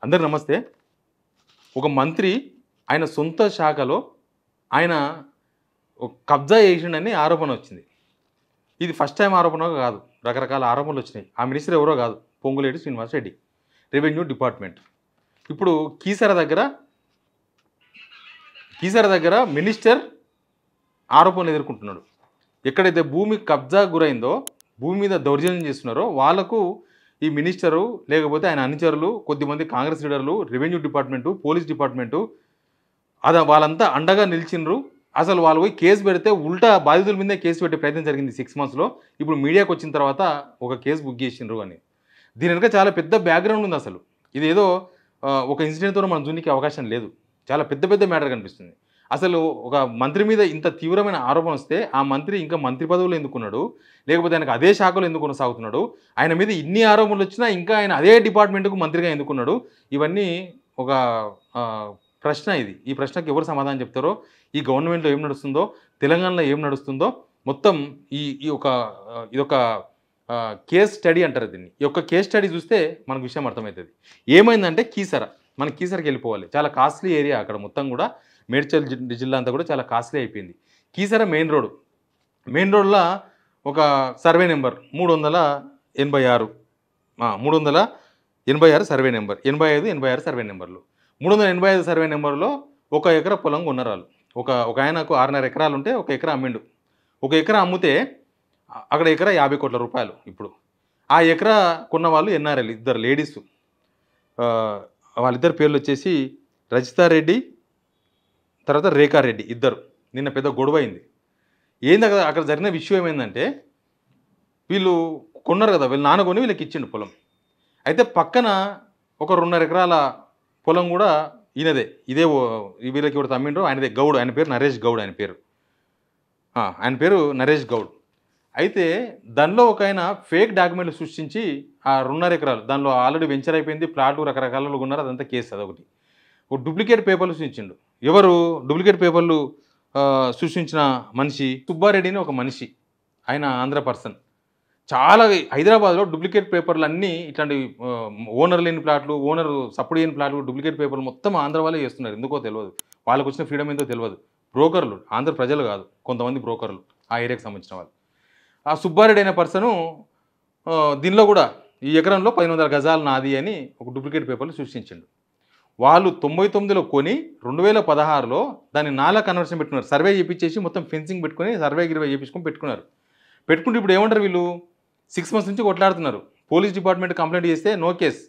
అందరికి నమస్తే. ఒక మంత్రి ఆయన సొంత శాఖలో ఆయన కబ్జా చేసిండని ఆరోపణ వచ్చింది. ఇది ఫస్ట్ టైం ఆరోపణ కాదు, రకరకాల ఆరోపణలు వచ్చినాయి. ఆ మినిస్టర్ ఎవరో కాదు, పొంగులేటి శ్రీనివాస్ రెడ్డి, రెవెన్యూ డిపార్ట్మెంట్. ఇప్పుడు కీసర దగ్గర మినిస్టర్ ఆరోపణలు ఎదుర్కొంటున్నాడు. ఎక్కడైతే భూమి కబ్జా గురైందో, భూమి మీద దౌర్జన్యం చేస్తున్నారో వాళ్ళకు ఈ మినిస్టరు లేకపోతే ఆయన అనుచరులు, కొద్దిమంది కాంగ్రెస్ లీడర్లు, రెవెన్యూ డిపార్ట్మెంటు, పోలీస్ డిపార్ట్మెంటు వాళ్ళంతా అండగా నిలిచిండ్రు. అసలు వాళ్ళు పోయి కేసు పెడితే ఉల్టా బాధితుల మీదే కేసు పెట్టే ప్రయత్నం జరిగింది 6 monthsలో. ఇప్పుడు మీడియాకి వచ్చిన తర్వాత ఒక కేసు బుక్ చేసిండ్రు అని. దీని వెనుక చాలా పెద్ద బ్యాక్గ్రౌండ్ ఉంది. అసలు ఇది ఏదో ఒక ఇన్సిడెంట్తో మనం చూడడానికి అవకాశం లేదు. చాలా పెద్ద మ్యాటర్ కనిపిస్తుంది. అసలు ఒక మంత్రి మీద ఇంత తీవ్రమైన ఆరోపణ వస్తే ఆ మంత్రి ఇంకా మంత్రి పదవులు ఎందుకున్నాడు, లేకపోతే ఆయనకు అదే శాఖలో ఎందుకు కొనసాగుతున్నాడు, ఆయన మీద ఇన్ని ఆరోపణలు వచ్చినా ఇంకా ఆయన అదే డిపార్ట్మెంట్కు మంత్రిగా ఎందుకున్నాడు, ఇవన్నీ ఒక ప్రశ్న. ఈ ప్రశ్నకు ఎవరు సమాధానం చెప్తారో, ఈ గవర్నమెంట్లో ఏం నడుస్తుందో, తెలంగాణలో ఏం నడుస్తుందో మొత్తం ఇదొక కేస్ స్టడీ అంటారు దీన్ని. ఈ యొక్క కేస్ స్టడీ చూస్తే మనకు విషయం అర్థమవుతుంది. ఏమైందంటే మన కీసరకి వెళ్ళిపోవాలి. చాలా కాస్ట్లీ ఏరియా అక్కడ మొత్తం కూడా. మేడ్చల్ జిల్లా అంతా కూడా చాలా కాస్ట్లీ అయిపోయింది. కీసర మెయిన్ రోడ్లో ఒక survey number 386 survey number, 85 survey నెంబర్లు. 385 సర్వే నెంబర్లో 1 ఎకరా పొలం కొన్నరాలు. ఒక ఆయనకు 6.5 ఎకరాలు ఉంటే 1 ఎకరా అమ్మిండు. 1 ఎకరా అమ్మితే అక్కడ ఎకరా 50 కోట్ల రూపాయలు. ఇప్పుడు ఆ ఎకరా కొన్న వాళ్ళు ఎన్ఆర్ఎల్, 2 లేడీస్. వాళ్ళిద్దరు పేర్లు వచ్చేసి రజితారెడ్డి, తర్వాత రేఖారెడ్డి, 2. నిన్న పెద్ద గొడవ అయింది. అక్కడ జరిగిన విషయం ఏమైందంటే, వీళ్ళు కొన్నారు కదా, వీళ్ళు నాన్న కొని వీళ్ళకి ఇచ్చిండు పొలం. అయితే పక్కన ఒక 2.5 ఎకరాల పొలం కూడా ఈయనదే. వీళ్ళకి ఎవరు తమ్మిండ్రో ఆయనదే, గౌడ్. ఆయన పేరు నరేష్ గౌడ్. ఆయన పేరు నరేష్ గౌడ్. అయితే దానిలో ఒక ఆయన ఫేక్ డాక్యుమెంట్లు సృష్టించి ఆ 2.5 ఎకరాలు దానిలో ఆల్రెడీ వెంచర్ అయిపోయింది, ప్లాట్లు రకరకాలలో ఉన్నారు, అదంతా కేసు. అదొకటి. ఒక డూప్లికేట్ పేపర్లు సృష్టించిండు. ఎవరు డూప్లికేట్ పేపర్లు సృష్టించిన మనిషి? సుబ్బారెడ్డి అని ఒక మనిషి. ఆయన ఆంధ్ర పర్సన్. చాలా హైదరాబాద్లో డూప్లికేట్ పేపర్లు అన్నీ ఇట్లాంటి ఓనర్ లేని ప్లాట్లు, ఓనర్ సపోర్ట్ చేయని ప్లాట్లు, డూప్లికేట్ పేపర్లు మొత్తం ఆంధ్ర వాళ్ళే చేస్తున్నారు. ఎందుకో తెలియదు, వాళ్ళకు వచ్చిన ఫ్రీడమ్ ఏందో తెలియదు. బ్రోకర్లు, ఆంధ్ర ప్రజలు కాదు, కొంతమంది బ్రోకర్లు, ఆ ఏరియాకి సంబంధించిన వాళ్ళు. ఆ సుబ్బారెడ్డి అనే పర్సను దీనిలో కూడా ఈ ఎకరంలో 1500 గజాలు నాది అని ఒక డూప్లికేట్ పేపర్లు సృష్టించిండు. వాళ్ళు 99లో కొని 2016లో దాన్ని నాలా కన్వర్షన్ పెట్టుకున్నారు. సర్వే చేయించేసి మొత్తం ఫెన్సింగ్ పెట్టుకొని సర్వే చేయించుకొని పెట్టుకుంటే ఇప్పుడు ఏమంటారు వీళ్ళు, 6 months నుంచి కొట్లాడుతున్నారు. పోలీస్ డిపార్ట్మెంట్ కంప్లైంట్ చేస్తే నో కేస్.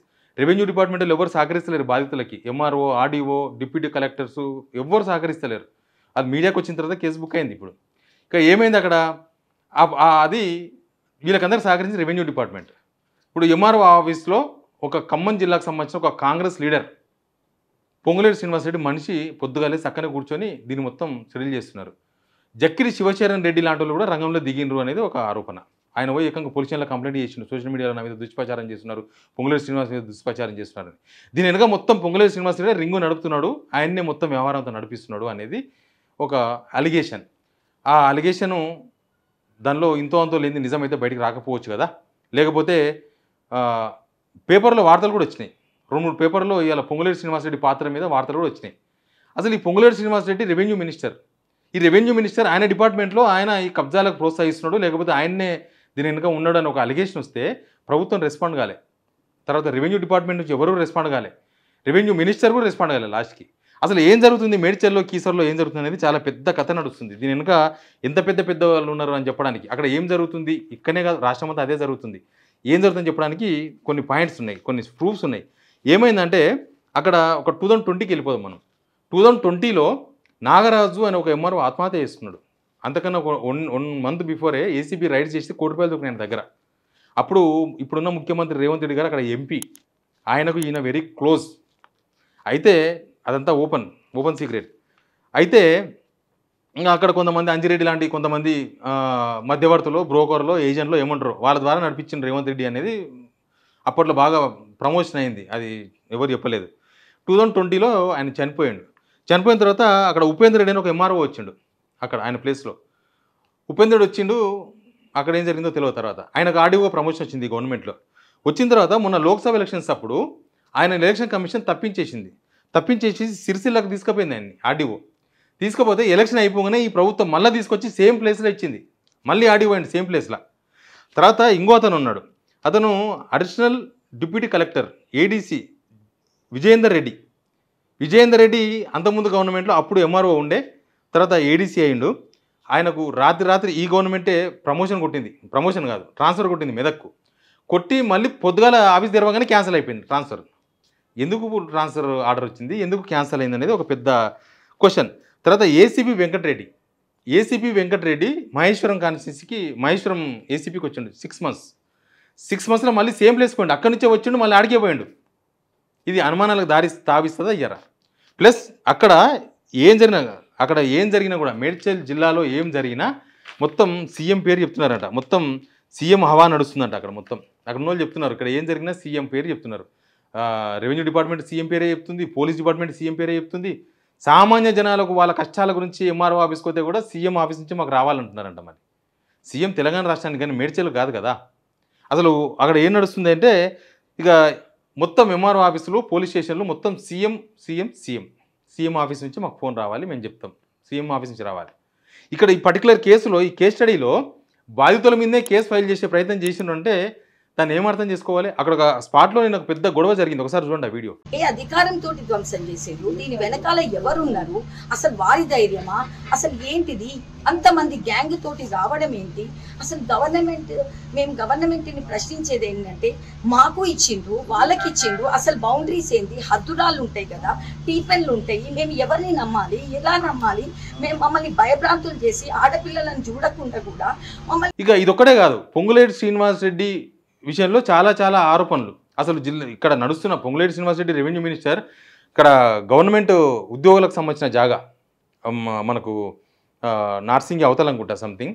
రెవెన్యూ డిపార్ట్మెంట్లో ఎవరు సహకరిస్తలేరు బాధితులకి. ఎంఆర్ఓ, ఆర్డీఓ, డిప్యూటీ కలెక్టర్స్ ఎవరు సహకరిస్తలేరు. అది మీడియాకి వచ్చిన తర్వాత కేసు బుక్ అయింది. ఇప్పుడు ఇక ఏమైంది అక్కడ, అది వీళ్ళకందరూ సహకరించి రెవెన్యూ డిపార్ట్మెంట్. ఇప్పుడు ఎంఆర్ఓ ఆఫీస్లో ఒక ఖమ్మం జిల్లాకు సంబంధించిన ఒక కాంగ్రెస్ లీడర్ పొంగులేటి శ్రీనివాస్ రెడ్డి మనిషి పొద్దుగాలే చక్కనే కూర్చొని దీన్ని మొత్తం సెటిల్ చేస్తున్నారు. జక్కిరి శివచరణ్ రెడ్డి లాంటి వాళ్ళు కూడా రంగంలో దిగిండ్రు అనేది ఒక ఆరోపణ. ఆయన పోయి ఏకంగా పోలీస్ స్టేషన్లో కంప్లైంట్ చేసిండు, సోషల్ మీడియాలో నా మీద దుష్ప్రచారం చేస్తున్నారు, పొంగులేటి శ్రీనివాస్ మీద దుష్ప్రచారం చేస్తున్నారు. దీని వెనుక మొత్తం పొంగులేటి శ్రీనివాస్ రెడ్డి రింగు నడుపుతున్నాడు, ఆయన్నే మొత్తం వ్యవహారంతో నడిపిస్తున్నాడు అనేది ఒక అలిగేషన్. ఆ అలిగేషను దానిలో ఇంతో అంతో లేని నిజమైతే బయటికి రాకపోవచ్చు కదా. లేకపోతే పేపర్లో వార్తలు కూడా వచ్చినాయి. 2-3 పేపర్లో ఇవాళ పొంగులేటి శ్రీనివాస్ రెడ్డి పాత్ర మీద వార్తలు కూడా వచ్చినాయి. అసలు ఈ పొంగులేటి శ్రీనివాస్ రెడ్డి రెవెన్యూ మినిస్టర్. ఈ రెవెన్యూ మినిస్టర్ ఆయన డిపార్ట్మెంట్లో ఆయన ఈ కబ్జాలకు ప్రోత్సహిస్తున్నాడు, లేకపోతే ఆయన్నే దీని వెనుక ఉన్నాడు అని ఒక అలిగేషన్ వస్తే ప్రభుత్వం రెస్పాండ్ కాలే. తర్వాత రెవెన్యూ డిపార్ట్మెంట్ నుంచి ఎవరు రెస్పాండ్ కాలే, రెవెన్యూ మినిస్టర్ కూడా రెస్పాండ్ కాలే లాస్ట్కి. అసలు ఏం జరుగుతుంది మేడ్చల్లో, కీసర్లో ఏం జరుగుతుంది అనేది చాలా పెద్ద కథ నడుస్తుంది. దీని వెనుక ఎంత పెద్ద వాళ్ళు ఉన్నారు అని చెప్పడానికి, అక్కడ ఏం జరుగుతుంది, ఇక్కడనే కాదు రాష్ట్రం అంతా అదే జరుగుతుంది, ఏం జరుగుతుందని చెప్పడానికి కొన్ని పాయింట్స్ ఉన్నాయి, కొన్ని ప్రూఫ్స్ ఉన్నాయి. ఏమైందంటే అక్కడ ఒక 2020కి వెళ్ళిపోదాం మనం. 2020లో నాగరాజు అని ఒక ఎంఆర్ఓ ఆత్మహత్య చేసుకున్నాడు. అంతకన్నా ఒక 1 month బిఫోరే ఏసీబీ రైడ్ చేసి ₹1 కోటి దొరికినాయి ఆయన దగ్గర. అప్పుడు ఇప్పుడున్న ముఖ్యమంత్రి రేవంత్ రెడ్డి గారు అక్కడ ఎంపీ, ఆయనకు ఈయన వెరీ క్లోజ్. అయితే అదంతా ఓపెన్ సీక్రెట్. అయితే ఇంకా అక్కడ కొంతమంది అంజిరెడ్డి లాంటి కొంతమంది మధ్యవర్తులు, బ్రోకర్లు, ఏజెంట్లు ఏమంటారు, వాళ్ళ ద్వారా నడిపించిన రేవంత్ రెడ్డి అనేది అప్పట్లో బాగా ప్రమోషన్ అయింది. అది ఎవరు చెప్పలేదు. 2020లో ఆయన చనిపోయిన తర్వాత అక్కడ ఉపేంద్ర రెడ్డి అని ఒక ఎంఆర్ఓ వచ్చిండు. అక్కడ ఆయన ప్లేస్లో ఉపేంద్ర రెడ్డి వచ్చిండు. అక్కడ ఏం జరిగిందో తెలియదు. తర్వాత ఆయనకు ఆర్డీఓ ప్రమోషన్ వచ్చింది గవర్నమెంట్లో. వచ్చిన తర్వాత మొన్న లోక్సభ ఎలక్షన్స్ అప్పుడు ఆయన ఎలక్షన్ కమిషన్ తప్పించేసి సిరిసిల్లకు తీసుకుపోయింది ఆయన్ని ఆర్డీఓ. తీసుకుపోతే ఎలక్షన్ అయిపోగానే ఈ ప్రభుత్వం మళ్ళీ తీసుకొచ్చి సేమ్ ప్లేస్లో ఇచ్చింది. మళ్ళీ ఆర్డీఓ అయింది సేమ్ ప్లేస్లో. తర్వాత ఇంకో అతను ఉన్నాడు, అతను additional deputy collector ADC Vijayender Reddy అంతకుముందు గవర్నమెంట్లో అప్పుడు ఎంఆర్ఓ ఉండే, తర్వాత ఏడీసీ అయిండు. ఆయనకు రాత్రి ఈ గవర్నమెంటే ప్రమోషన్ కాదు ట్రాన్స్ఫర్ కొట్టింది మెదక్కు. కొట్టి మళ్ళీ పొద్దుగాల ఆఫీస్ తెరవగానే క్యాన్సిల్ అయిపోయింది ట్రాన్స్ఫర్. ఎందుకు ట్రాన్స్ఫర్ ఆర్డర్ వచ్చింది, ఎందుకు క్యాన్సిల్ అయింది అనేది ఒక పెద్ద క్వశ్చన్. తర్వాత ఏసీపీ వెంకటరెడ్డి మహేశ్వరం కాన్స్టిట్యున్సీకి మహేశ్వరం ఏసీపీకి వచ్చిండు 6 మంత్స్లో మళ్ళీ సేమ్ ప్లేస్ పోయిండు. అక్కడి నుంచే వచ్చిండు, మళ్ళీ ఆడికే పోయిండు. ఇది అనుమానాలకు తావిస్తుందా అయ్యారా? ప్లస్ అక్కడ ఏం జరిగినా కూడా మేడ్చల్ జిల్లాలో ఏం జరిగినా మొత్తం సీఎం పేరు చెప్తున్నారట. మొత్తం సీఎం హవా నడుస్తుందంట అక్కడ. మొత్తం అక్కడ ఉన్న వాళ్ళు చెప్తున్నారు, ఇక్కడ ఏం జరిగినా సీఎం పేరు చెప్తున్నారు. రెవెన్యూ డిపార్ట్మెంట్ సీఎం పేరే చెప్తుంది, పోలీస్ డిపార్ట్మెంట్ సీఎం పేరే చెప్తుంది. సామాన్య జనాలకు వాళ్ళ కష్టాల గురించి ఎంఆర్ఓ ఆఫీస్కి పోతే కూడా సీఎం ఆఫీస్ నుంచి మాకు రావాలంటున్నారంట. మరి సీఎం తెలంగాణ రాష్ట్రానికి కానీ మేడ్చల్ కాదు కదా. అసలు అక్కడ ఏం నడుస్తుంది అంటే ఇక మొత్తం ఎంఆర్ఓ ఆఫీసులు పోలీస్ స్టేషన్లు మొత్తం సీఎం ఆఫీస్ నుంచి మాకు ఫోన్ రావాలి, మేము చెప్తాం సీఎం ఆఫీస్ నుంచి రావాలి. ఇక్కడ ఈ పర్టికులర్ కేసులో ఈ కేస్ స్టడీలో బాధితుల మీదే కేసు ఫైల్ చేసే ప్రయత్నం చేసిండ్రంటే దాన్ని ఏమర్థం చేసుకోవాలి? అక్కడ ఒక స్పాట్లో నేను ఒక పెద్ద గొడవ జరిగింది, ఒకసారి చూడండి ఆ వీడియో. ఏ అధికారంతో ధ్వంసం చేసేరు, దీని వెనకాల ఎవరున్నారు, అసలు వారి ధైర్యమా, అసలు ఏంటిది, అంతమంది గ్యాంగ్ తోటి రావడం ఏంటి? అసలు మేము గవర్నమెంట్ని ప్రశ్నించేది ఏంటంటే మాకు ఇచ్చిండ్రు వాళ్ళకి ఇచ్చిండ్రు, అసలు బౌండరీస్ ఏంటి, హద్దురాలు ఉంటాయి కదా, టీపెన్లు ఉంటాయి, మేము ఎవరిని నమ్మాలి, ఎలా నమ్మాలి? మేము మమ్మల్ని భయభ్రాంతులు చేసి ఆడపిల్లలను చూడకుండా కూడా మమ్మల్ని. ఇక ఇదొక్కటే కాదు, పొంగులేటి శ్రీనివాస్ రెడ్డి విషయంలో చాలా ఆరోపణలు. అసలు ఇక్కడ నడుస్తున్న పొంగులేటి శ్రీనివాస్ రెడ్డి రెవెన్యూ మినిస్టర్, ఇక్కడ గవర్నమెంట్ ఉద్యోగులకు సంబంధించిన జాగా మనకు నార్సింగి అవతలనుకుంటా సంథింగ్,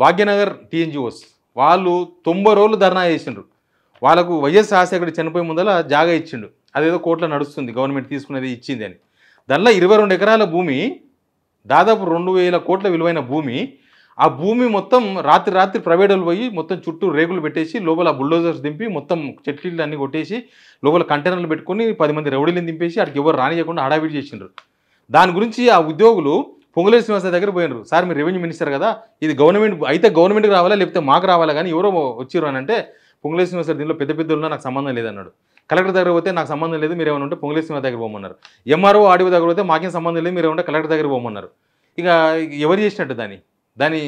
భాగ్యనగర్ టీఎన్జిఓస్ వాళ్ళు 90 రోజులు ధర్నా చేసిండ్రు. వాళ్ళకు వైఎస్ రాజశేఖర్ చనిపోయే ముందర జాగా ఇచ్చిండు, అదేదో కోర్టులో నడుస్తుంది, గవర్నమెంట్ తీసుకునేది ఇచ్చింది అని. దానిలో 22 ఎకరాల భూమి, దాదాపు 2000 కోట్ల విలువైన భూమి. ఆ భూమి మొత్తం రాత్రి ప్రైవేట్ వాళ్ళు పోయి మొత్తం చుట్టూ రేకులు పెట్టేసి లోపల బుల్డోజర్స్ దింపి మొత్తం చెట్లు అన్నీ కొట్టేసి లోపల కంటైనర్లు పెట్టుకుని 10 మంది రౌడీలను దింపేసి అక్కడికి ఎవరు రానియకుండా హడావిడి చేసిండ్రు. దాని గురించి ఆ ఉద్యోగులు పొంగులేటి శ్రీనివాస దగ్గర పోయినారు. సార్ మీరు రెవెన్యూ మినిస్టర్ కదా, ఇది గవర్నమెంట్కి రావాలా లేకపోతే మాకు రావాలా, కానీ ఎవరో వచ్చిర్రు అని అంటే పొంగులేటి శ్రీనివాస దీనిలో పెద్ద ఉన్నా నాకు సంబంధం లేదన్నాడు. కలెక్టర్ దగ్గర పోతే నాకు సంబంధం లేదు, మీరు ఏమైనా ఉంటే పొంగులేటి శ్రీనివాస దగ్గర పోమన్నారు. ఎంఆర్ఓ ఆర్డీఓ దగ్గర పోతే మాకేం సంబంధం లేదు, మీరు ఏమంటే కలెక్టర్ దగ్గర పోమన్నారు. ఇక ఎవరు చేసినట్టు దాని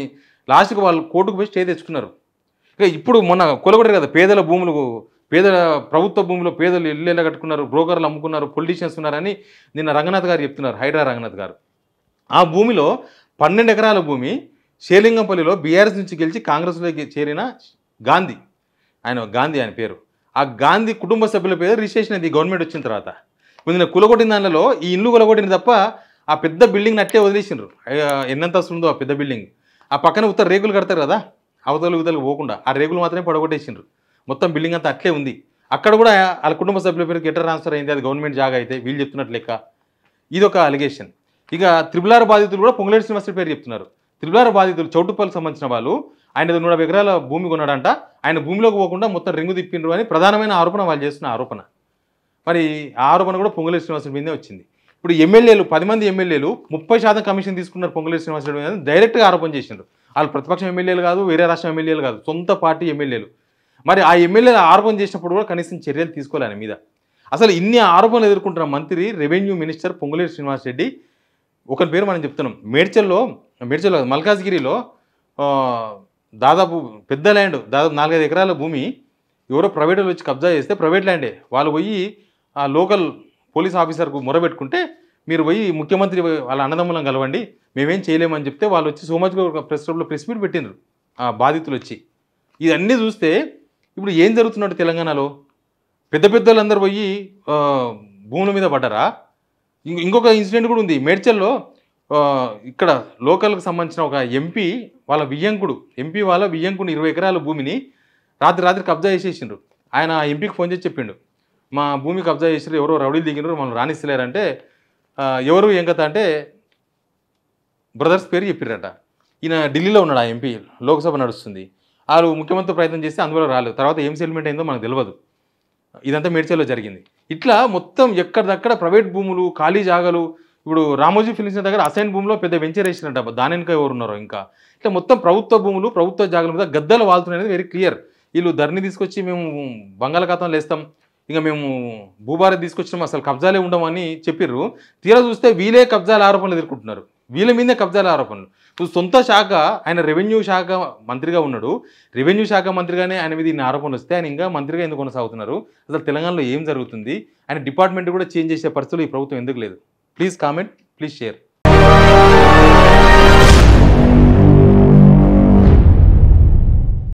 లాస్ట్కి వాళ్ళు కోర్టుకు పోయి స్టే తెచ్చుకున్నారు. ఇక ఇప్పుడు మొన్న కొలగొట్టారు కదా, పేదల ప్రభుత్వ భూమిలో పేదలు ఇల్లు కట్టుకున్నారు, బ్రోకర్లు అమ్ముకున్నారు, పొలిటీషియన్స్ ఉన్నారని నిన్న రంగనాథ్ గారు చెప్తున్నారు, హైడ్రా రంగనాథ్ గారు. ఆ భూమిలో 12 ఎకరాల భూమి షేలింగంపల్లిలో బీఆర్ఎస్ నుంచి గెలిచి కాంగ్రెస్లోకి చేరిన గాంధీ ఆయన పేరు, ఆ గాంధీ కుటుంబ సభ్యుల పేరు రిజిస్ట్రేషన్ అయింది గవర్నమెంట్ వచ్చిన తర్వాత. నిన్న కులగొట్టిన దానిలో ఈ ఇల్లు కులగొట్టింది తప్ప ఆ పెద్ద బిల్డింగ్ అట్లే వదిలేసిండ్రు. ఎన్నంతస్తు ఉందో ఆ పెద్ద బిల్డింగ్, ఆ పక్కన ఉత్తర రేకులు కడతారు కదా, అవతలకు పోకుండా ఆ రేకులు మాత్రమే పడగొట్టేసిండ్రు. మొత్తం బిల్డింగ్ అంతా అట్లే ఉంది. అక్కడ కూడా వాళ్ళ కుటుంబ సభ్యుల పేరు గెటర్ ట్రాన్స్ఫర్ అయింది, అది గవర్నమెంట్ జాగా అయితే వీళ్ళు చెప్తున్నట్లు లెక్క. ఇదొక అలిగేషన్. ఇక త్రిపులార బాధితులు కూడా పొంగులేటి శ్రీనివాస పేరు చెప్తున్నారు. త్రిపులార బాధితులు చౌటుప్పల్కి సంబంధించిన వాళ్ళు ఆయన 150 ఎకరాల భూమి కొన్నాడంట, ఆయన భూమిలోకి పోకుండా మొత్తం రింగు తిప్పిండ్రు అని ప్రధానమైన ఆరోపణ వాళ్ళు చేస్తున్న ఆరోపణ. మరి ఆ ఆరోపణ కూడా పొంగులేటి శ్రీనివాస మీదే వచ్చింది. ఇప్పుడు ఎమ్మెల్యేలు 10 మంది ఎమ్మెల్యేలు 30% కమిషన్ తీసుకున్నారు పొంగులేటి శ్రీనివాస రెడ్డి మీద డైరెక్ట్గా ఆరోపణ చేసిండ్రు. వాళ్ళు ప్రతిపక్షం ఎమ్మెల్యేలు కాదు, వేరే రాష్ట్రం ఎమ్మెల్యేలు కాదు, సొంత పార్టీ ఎమ్మెల్యేలు. మరి ఆ ఎమ్మెల్యేలు ఆరోపణ చేసినప్పుడు కూడా కనీసం చర్యలు తీసుకోవాలి ఆయన మీద. అసలు ఇన్ని ఆరోపణలు ఎదుర్కొంటున్న మంత్రి రెవెన్యూ మినిస్టర్ పొంగులేటి శ్రీనివాస్ రెడ్డి, ఒకరి పేరు మనం చెప్తున్నాం, మేడ్చల్లో మల్కాజ్గిరిలో దాదాపు పెద్ద ల్యాండ్, దాదాపు 4-5 ఎకరాల భూమి ఎవరో ప్రైవేట్ వచ్చి కబ్జా చేస్తే, ప్రైవేట్ ల్యాండే, వాళ్ళు పోయి ఆ లోకల్ పోలీస్ ఆఫీసర్కు మొరబెట్టుకుంటే మీరు పోయి ముఖ్యమంత్రి వాళ్ళ అన్నదమ్ములను కలవండి, మేమేం చేయలేమని చెప్తే వాళ్ళు వచ్చి సోమజ్గా ప్రెస్ మీట్ పెట్టినారు ఆ బాధితులు వచ్చి. ఇదన్నీ చూస్తే ఇప్పుడు ఏం జరుగుతున్నట్టు తెలంగాణలో పెద్దలందరూ పోయి భూముల మీద పడ్డారా? ఇంకొక ఇన్సిడెంట్ కూడా ఉంది మేడ్చల్లో. ఇక్కడ లోకల్కి సంబంధించిన ఒక ఎంపీ వాళ్ళ వియ్యంకుడు 20 ఎకరాల భూమిని రాత్రి కబ్జా చేసేసిండ్రు. ఆయన ఎంపీకి ఫోన్ చేసి చెప్పిండు, మా భూమి కబ్జా చేసారు, ఎవరో రౌడీలు దిగినారు, మనం రాణిస్తలేరంటే ఎవరు ఏం కథ అంటే బ్రదర్స్ పేరు చెప్పిరట. ఈయన ఢిల్లీలో ఉన్నాడు, ఆ ఎంపీ లోక్సభ నడుస్తుంది, వాళ్ళు ముఖ్యమంత్రి ప్రయత్నం చేస్తే అందులో రాలేదు. తర్వాత ఏం సెటిల్మెంట్ అయిందో మనకు తెలియదు. ఇదంతా మేడ్చల్లో జరిగింది. ఇట్లా మొత్తం ఎక్కడిదక్కడ ప్రైవేట్ భూములు ఖాళీ జాగాలు. ఇప్పుడు రామోజీ ఫిలిమ్స్ దగ్గర అసైన్ భూమిలో పెద్ద వెంచర్ వేసినట్ట, దాని వెనుక ఎవరు ఉన్నారో ఇంకా. ఇట్లా మొత్తం ప్రభుత్వ భూములు ప్రభుత్వ జాగాల మీద గద్దలు వాళ్తున్నాయి వెరీ క్లియర్. వీళ్ళు ధరణి తీసుకొచ్చి మేము బంగాళాఖాతంలో వేస్తాం, ఇంకా మేము భూభారత్ తీసుకొచ్చినాం, అసలు కబ్జాలే ఉండమని చెప్పిర్రు. తీరా చూస్తే వీళ్ళే కబ్జాల ఆరోపణలు ఎదుర్కొంటున్నారు, వీళ్ళ మీదే కబ్జాల ఆరోపణలు. సొంత శాఖ ఆయన రెవెన్యూ శాఖ మంత్రిగా ఉన్నాడు, రెవెన్యూ శాఖ మంత్రిగానే ఆయన మీద ఇన్ని ఆరోపణలు వస్తే ఆయన ఇంకా మంత్రిగా ఎందుకు కొనసాగుతున్నారు? అసలు తెలంగాణలో ఏం జరుగుతుంది? ఆయన డిపార్ట్మెంట్ కూడా చేంజ్ చేసే పరిస్థితులు ఈ ప్రభుత్వం ఎందుకు లేదు? Please comment, please share.